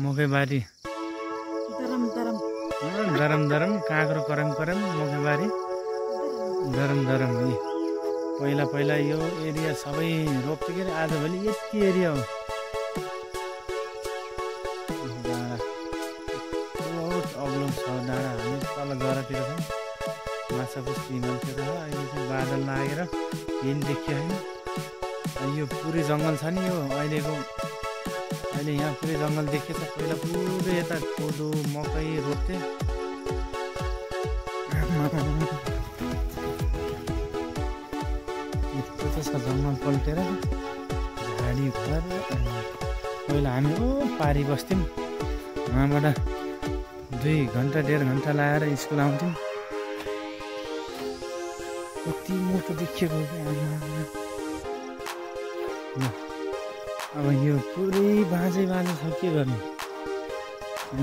मकैबारी दरम दरम काँक्रो करम करम मकैबारी दरम यी पहिला यो एरिया सबै रोप्थ्यो के आजभोलि यति एरिया हो बहुत अग्लो छ डाँडा हामी तल गरातिर छौँ माछापुछ हिमालतिर छ अहिले चाहिँ बादल लागेर हिल देखियो होइन यो पुरै जङ्गल छ नि यो अहिले यहाँ पुरै जङ्गल देखियो त पहिला पुरै यता कोदो मकै रोप्थे यस्तो छ जङ्गल पल्टेर झाडी घर पहिला हामी पारी बस्थ्यौँ वहाँबाट 2 घन्टा 1.5 घन्टा लगाएर स्कुल आउँथ्यौँ कति मोटो देखिएको अब यो पुरै बाँझै छ के गर्ने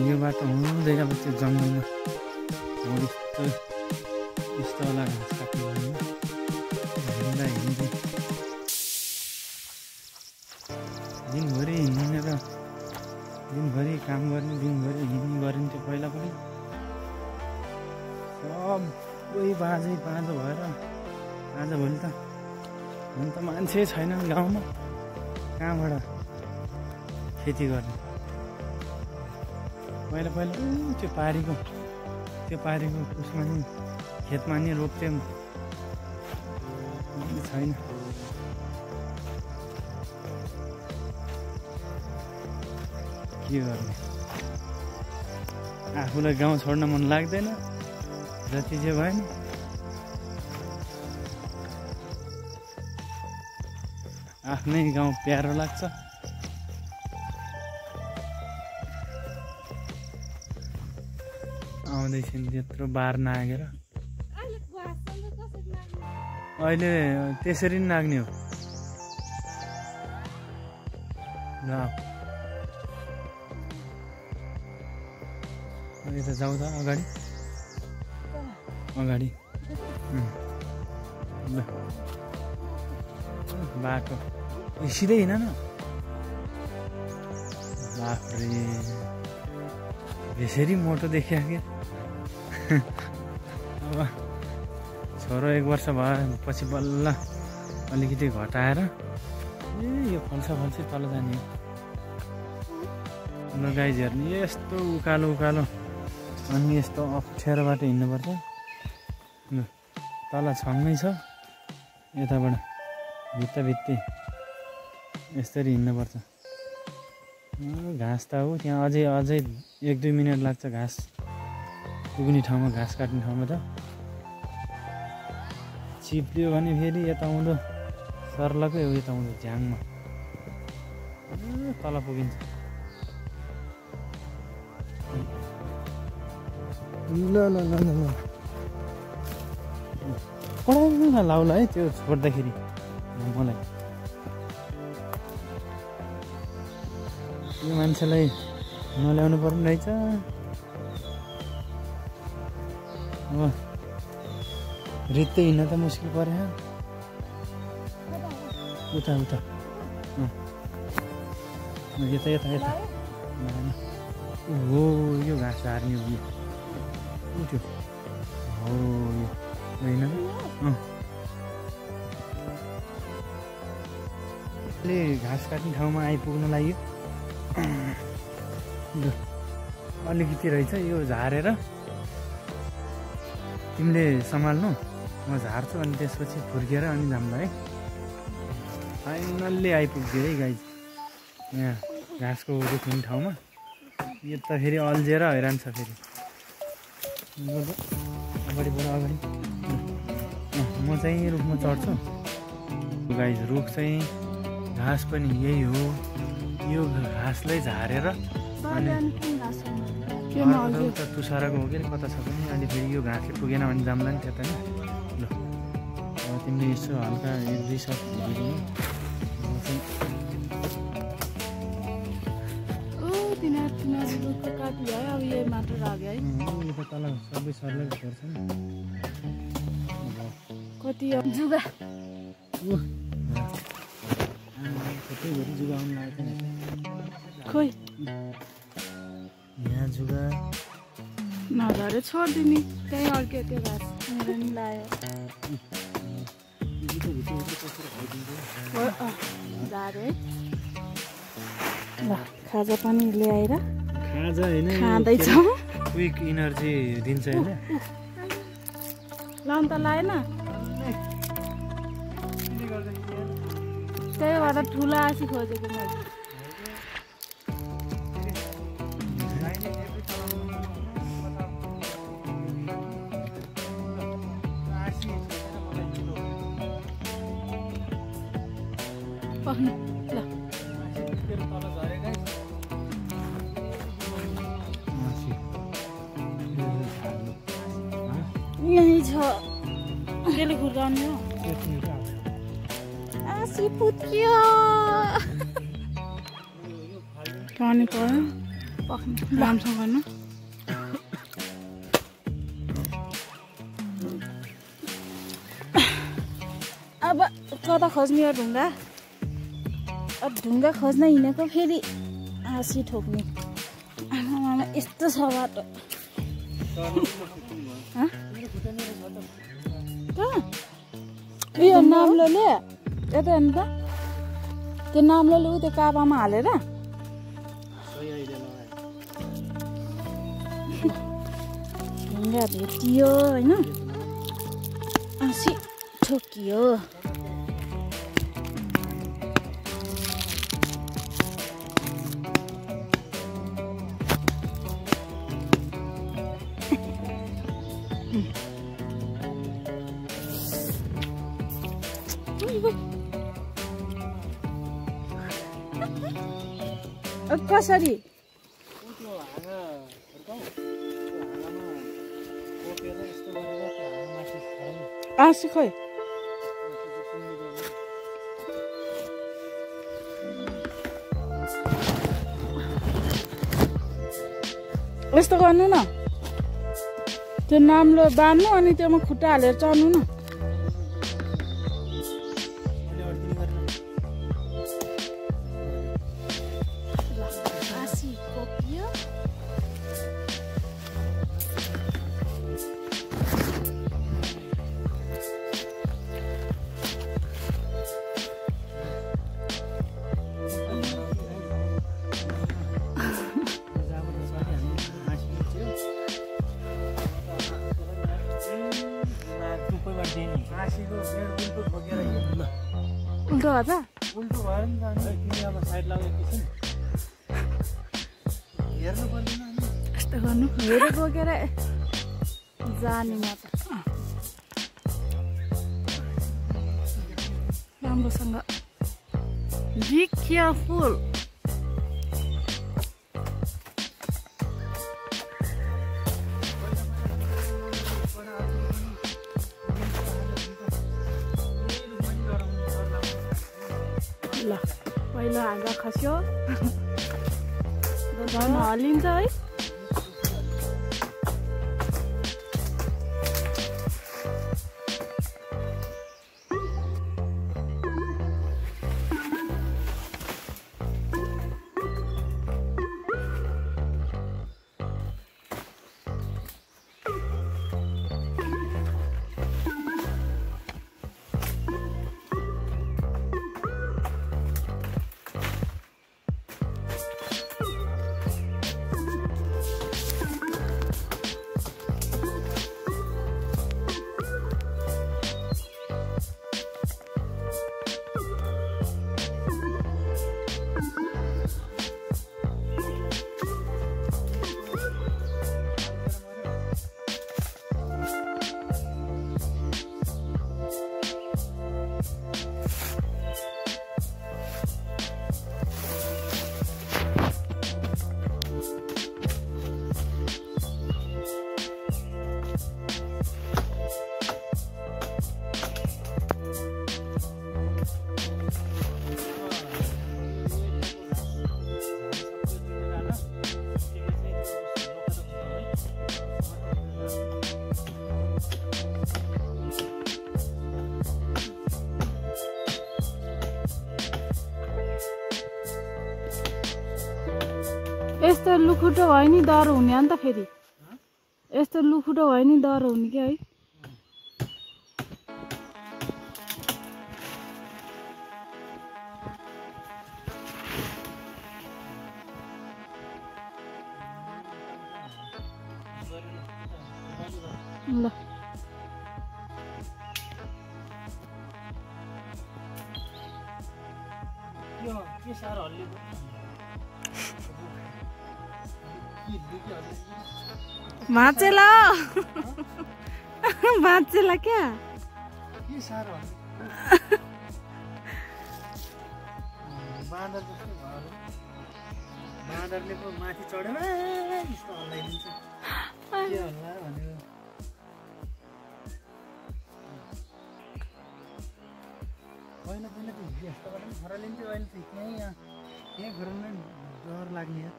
यो बाटो हुँदैन अब त्यो जङ्गलमा यस्तो होला घाँस काट्नु हिँड्दा दिनभरि हिँडेर दिनभरि काम गर्ने दिनभरि हिँड्ने गरिन्थ्यो पहिला पनि सबै बाँझो भएर आजभोलि त मान्छे छैन गाउँमा कहाँबाट खेती गर्ने पहिला त्यो पारीको उसमा नि खेतमा नि रोप्थ्यौँ छैन के गर्ने आफूलाई गाउँ छोड्न मन लाग्दैन जति चाहिँ भएन आफ्नै गाउँ प्यारो लाग्छ आउँदैछन् त्यत्रो बार नागेर अहिले त्यसरी नि नाग्ने हो यता जाउँ त अगाडि बाटो सिधै हिँड न बाफ्रे यसरी मोटो देखियो क्या अब छोरो 1 वर्ष भएपछि बल्ल अलिकति घटाएर यो फल्छ तल जाने न गाई झर्ने यस्तो उकालो अनि यस्तो अप्ठ्यारो बाटो हिँड्नुपर्छ तल छङ्गै छ यताबाट भित्ती यसरी हिँड्नुपर्छ घाँस त हो त्यहाँ अझै 1-2 मिनट लाग्छ घाँस पुग्ने ठाउँमा घाँस काट्ने ठाउँमा त चिप्लियो भने फेरि यता आउँदो सर्लकै हो यता आउँदो झ्याङमा तल पुगिन्छ ल पढाउनु लाउला है त्यो छोड्दाखेरि मलाई यो मान्छेलाई नल्याउनु पर्ने रहेछ अब रित्तै हिँड्न त मुस्किल पर्यो उता यता हो यो घाँस हार्ने हो उठ्यो हो यो होइन घाँस काट्ने ठाउँमा आइपुग्न लाग्यो अलिकति रहेछ यो झारेर तिमीले सम्हाल्नु म झार्छु अनि त्यसपछि फुर्केर अनि जाम्ला है फाइनल्ली आइपुग्यो है गाई यहाँ घाँसको रोप्ने ठाउँमा यो त फेरि अल्झेर हैरान छ फेरि अगाडि म चाहिँ रुखमा चढ्छु गाई रुख चाहिँ घाँस पनि यही हो यो घाँसलाई झारेर अनि तुसाराको हो कि कता छ पनि अनि फेरि यो घाँसले पुगेन भने जाम्ला नि त्यता नि ल अब तिमीले यसो हल्का 1-2 सट हेरिदिनु तल सबै सर्लै पर्छ नि कति जुगा कतै घरि जुगा आउनु लागेको खोइ यहाँ जुगा नधरे छोडिदिने त्यही अड्क्यो त्यो घाँस मेरो नि लायो झारे ल खाजा पनि ल्याएर खाजा होइन खाँदैछौँ क्विक इनर्जी दिन्छ होइन लाउनु त लाएन त्यही भएर ठुलो आसी खोजेको मैले पक्नु ल यहीँ छ त्यसले खुर्काउने हो आसी पुत्कियो पानी पर्यो पक्नु राम्रोसँग गर्नु अब कता खोज्ने हो ढुङ्गा अब ढुङ्गा खोज्न हिँडेको फेरि आसी ठोक्ने आमा यस्तो छ बाटो यो नाम्लोले यता हेर्नु त त्यो नाम्लोले ऊ त्यो कापामा हालेर ढुङ्गा भेटियो होइन आसी ठोकियो कसरी आसी खोइ यस्तो गर्नु न त्यो नाम्लो बान्नु अनि त्योमा खुट्टा हालेर चढ्नु न उल्टो भन्छ उल्टो भयो नि त तिमी अब साइड लगाएको छ हेर्नु पर्दैन अनि यस्तो गर्नु हेरे बोकेर जाने म त राम्रोसँग बी केयरफुल ल पहिला हाल्दा खस्यो झन् हल्लिन्छ है यस्तो लुखुटो भयो नि डर हुने अन्त फेरि यस्तो लुखुटो भयो नि डर हुने के है ल यो के साह्रो हल्ले भाँचेला भाँचेला क्या के साह्रो हल्ले बाँदर जस्तो भयो बाँदरले पो माथि चढेर यस्तो हल्लाइदिन्छ के हल्ला भनेर पहिला पहिला त यस्तोबाट पनि हरालिन्थ्यो अहिले त यहीँ गराउन डर लाग्ने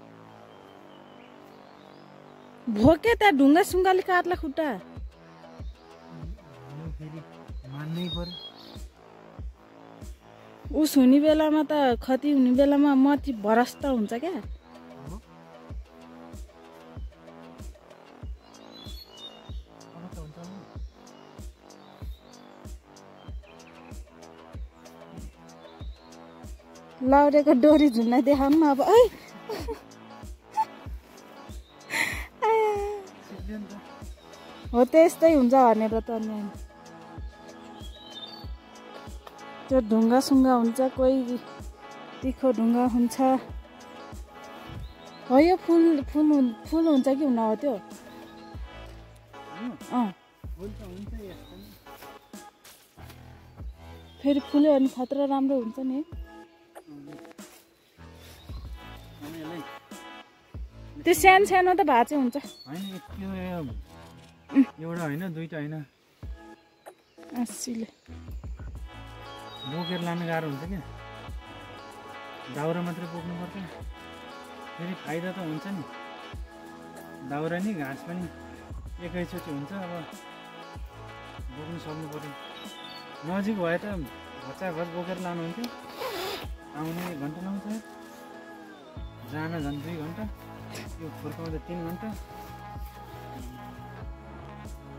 भोके त्यहाँ ढुङ्गा सुङ्गाले काट्ला खुट्टा फेरि मान्नै पर्यो उस हुने बेलामा त खती हुने बेलामा मती भरस्त हुन्छ क्या लाउरेको डोरी झुन्ना देखाउनु न अब है हो त्यस्तै हुन्छ भनेर त नि त्यो ढुङ्गा सुङ्गा हुन्छ कोही तिखो ढुङ्गा हुन्छ हो यो फुल फुल फुल हुन्छ कि हुन हो त्यो फेरि फुल्यो भने खतरा राम्रो हुन्छ नि त्यो सानो सानो त भाँचे हुन्छ होइन त्यो एउटा होइन दुईटा होइन आसीले बोकेर लानु गाह्रो हुन्छ क्या दाउरा मात्रै बोक्नुपर्छ फेरि फाइदा त हुन्छ नि दाउरा नि घाँस पनि एकैचोटि हुन्छ अब बोक्नु सक्नु पर्यो नजिक भए त घचाघच बोकेर लानुहुन्थ्यो आउने 1 घन्टा लाउँछ जान झन् 2 घन्टा यो फर्काउँदा 3 घन्टा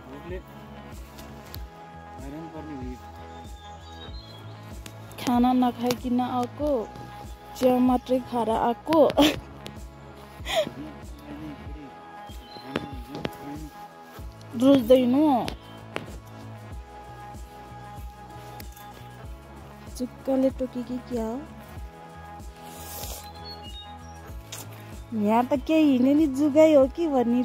भोकले हैरान पर्ने भयो खाना नखाइकन आएको चिया मात्रै खाएर आएको रुच्दैन चुक्काले टोकी कि क्या हो यहाँ त केही हिँड्ने नि जुगाइ हो कि भन्ने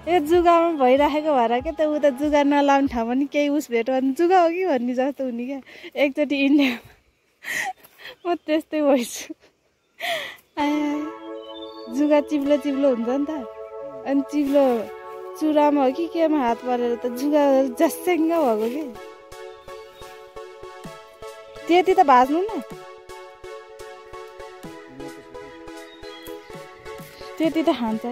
यो जुगामा भइराखेको भएर क्या त उता जुगा नलाउने ठाउँमा नि केही उस भेट्यो भने जुगा हो कि भन्ने जस्तो हुने क्या एकचोटि इन्डियामा म त्यस्तै भइछु जुगा चिप्लो चिप्लो हुन्छ नि त अनि चिप्लो चुरामा हो कि केमा हात परेर त जुगा जस्सेङ्ग भएको कि त्यति त भाज्नु न त्यति त खान्छ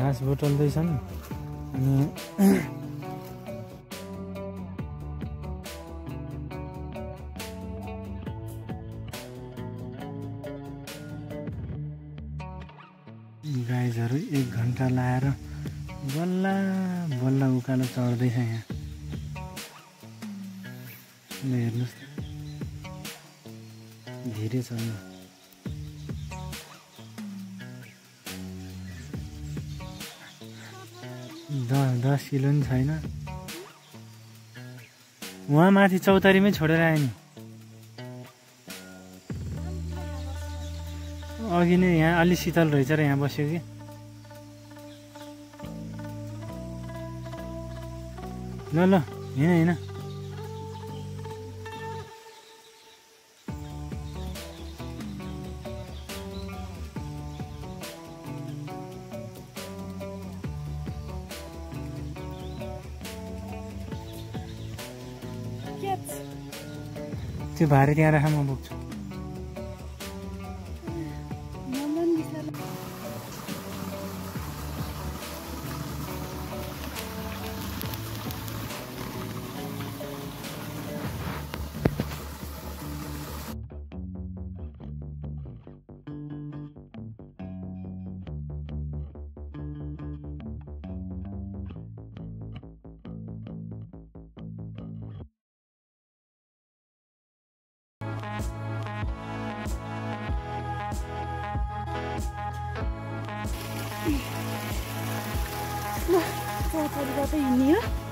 घाँस बोटल्दैछन् अनि गाईहरू 1 घन्टा लाएर बल्ल बल्ल उकालो चढ्दैछ यहाँ। हेर्नुहोस् धेरै छ 10 किलो नि छैन। उहाँ माथि चौतारीमै छोडेर आयो नि। अघि नै यहाँ अलि शीतल रहेछ र यहाँ बस्यो कि। ल ल हिँड त्यो भारी त्यहाँ राख म बोक्छु। चौतारीबाट हिँड्ने हो।